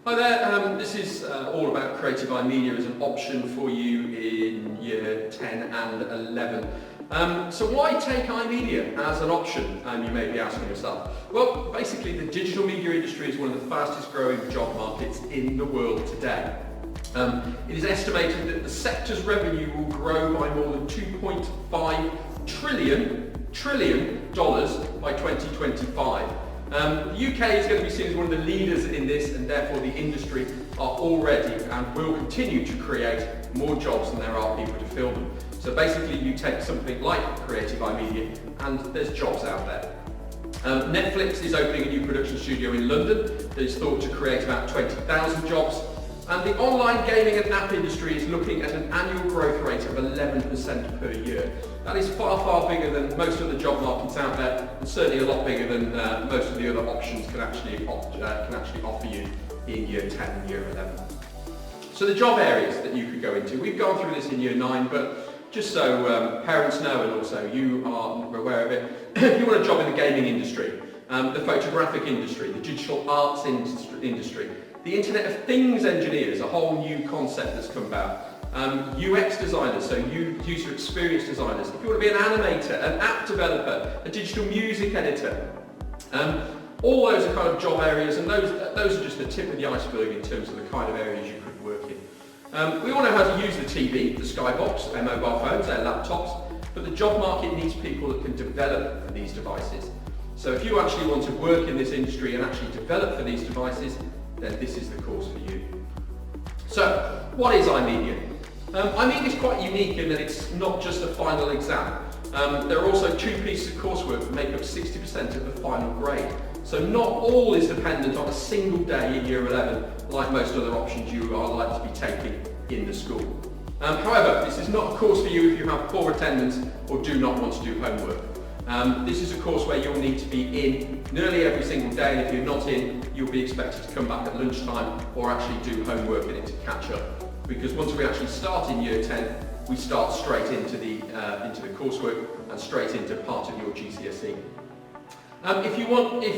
Hi there, this is all about Creative iMedia as an option for you in year 10 and 11. So why take iMedia as an option, you may be asking yourself? Well, basically the digital media industry is one of the fastest growing job markets in the world today. It is estimated that the sector's revenue will grow by more than $2.5 trillion by 2025. The UK is going to be seen as one of the leaders in this, and therefore the industry are already and will continue to create more jobs than there are people to fill them. So basically you take something like Creative iMedia and there's jobs out there. Netflix is opening a new production studio in London that is thought to create about 20,000 jobs. And the online gaming and app industry is looking at an annual growth rate of 11% per year. That is far, far bigger than most of the job markets out there, and certainly a lot bigger than most of the other options can actually offer you in year 10 and year 11. So the job areas that you could go into, we've gone through this in year 9, but just so parents know and also you are aware of it, if you want a job in the gaming industry, the photographic industry, the digital arts industry, the Internet of Things engineers, a whole new concept that's come about. UX designers, so user experience designers. If you want to be an animator, an app developer, a digital music editor, all those are kind of job areas, and those are just the tip of the iceberg in terms of the kind of areas you could work in. We all know how to use the TV, the skybox, their mobile phones, their laptops, but the job market needs people that can develop for these devices. So if you actually want to work in this industry and actually develop for these devices, then this is the course for you. So, what is iMedia? iMedia is quite unique in that it's not just a final exam. There are also 2 pieces of coursework that make up 60% of the final grade. So not all is dependent on a single day in year 11, like most other options you are likely to be taking in the school. However, this is not a course for you if you have poor attendance or do not want to do homework. This is a course where you'll need to be in nearly every single day, and if you're not in, you'll be expected to come back at lunchtime or actually do homework in it to catch up. Because once we actually start in year 10, we start straight into the coursework and straight into part of your GCSE. If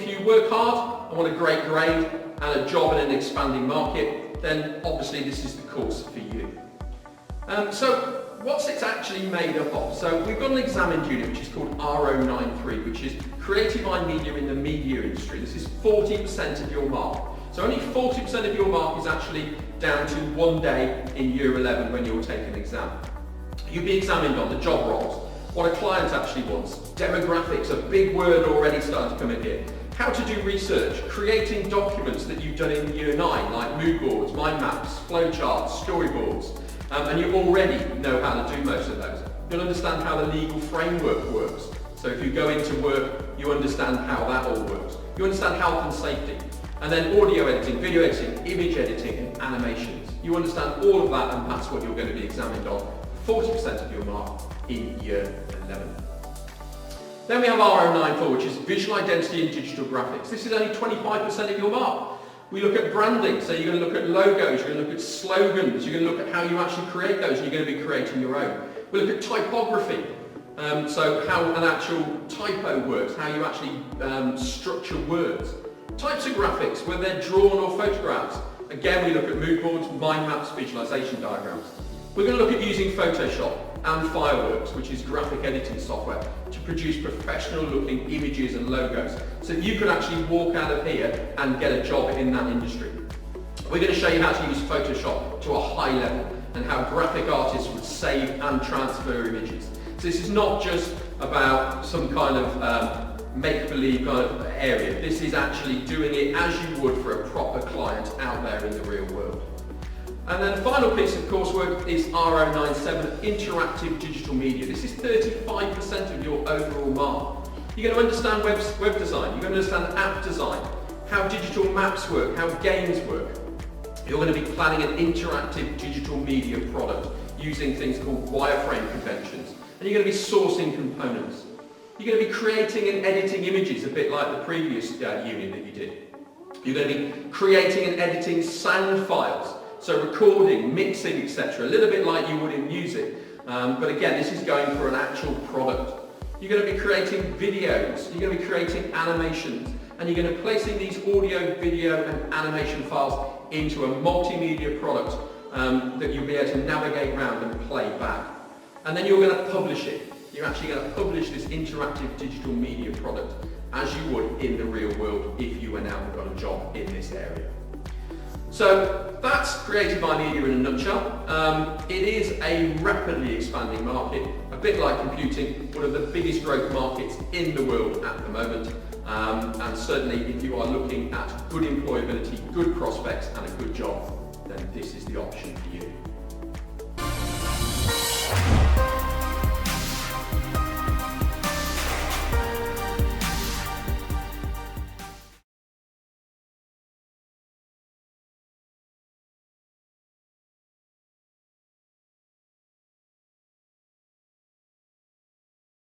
you work hard and want a great grade and a job in an expanding market, then obviously this is the course for you. So what's it actually made up of? So we've got an examined unit which is called RO93, which is Creative iMedia in the media industry. This is 40% of your mark. So only 40% of your mark is actually down to 1 day in year 11 when you'll take an exam. You'll be examined on the job roles, what a client actually wants, demographics, a big word already starting to come in here, how to do research, creating documents that you've done in year 9, like mood boards, mind maps, flowcharts, storyboards, and you already know how to do most of those. You'll understand how the legal framework works. So if you go into work, you understand how that all works. You understand health and safety. And then audio editing, video editing, image editing, and animations. You understand all of that, and that's what you're going to be examined on, 40% of your mark in year 11. Then we have RO94, which is visual identity and digital graphics. This is only 25% of your mark. We look at branding, so you're going to look at logos, you're going to look at slogans, you're going to look at how you actually create those, and you're going to be creating your own. We look at typography, so how an actual typo works, how you actually structure words. Types of graphics, whether they're drawn or photographs. Again, we look at mood boards, mind maps, visualization diagrams. We're going to look at using Photoshop and Fireworks, which is graphic editing software, to produce professional looking images and logos. So you can actually walk out of here and get a job in that industry. We're going to show you how to use Photoshop to a high level and how graphic artists would save and transfer images. So this is not just about some kind of make-believe kind of area. This is actually doing it as you would for a proper client out there in the real world. And then the final piece of coursework is RO97, Interactive Digital Media. This is 35% of your overall mark. You're going to understand web design, you're going to understand app design, how digital maps work, how games work. You're going to be planning an interactive digital media product using things called wireframe conventions. And you're going to be sourcing components. You're going to be creating and editing images, a bit like the previous unit that you did. You're going to be creating and editing sound files, so recording, mixing, etc. A little bit like you would in music, but again, this is going for an actual product. You're going to be creating videos, you're going to be creating animations, and you're going to be placing these audio, video and animation files into a multimedia product that you'll be able to navigate around and play back. And then you're going to publish it. You're actually going to publish this interactive digital media product as you would in the real world if you went out and got a job in this area. So that's creative iMedia in a nutshell. It is a rapidly expanding market, a bit like computing, one of the biggest growth markets in the world at the moment. And certainly if you are looking at good employability, good prospects and a good job, then this is the option for you.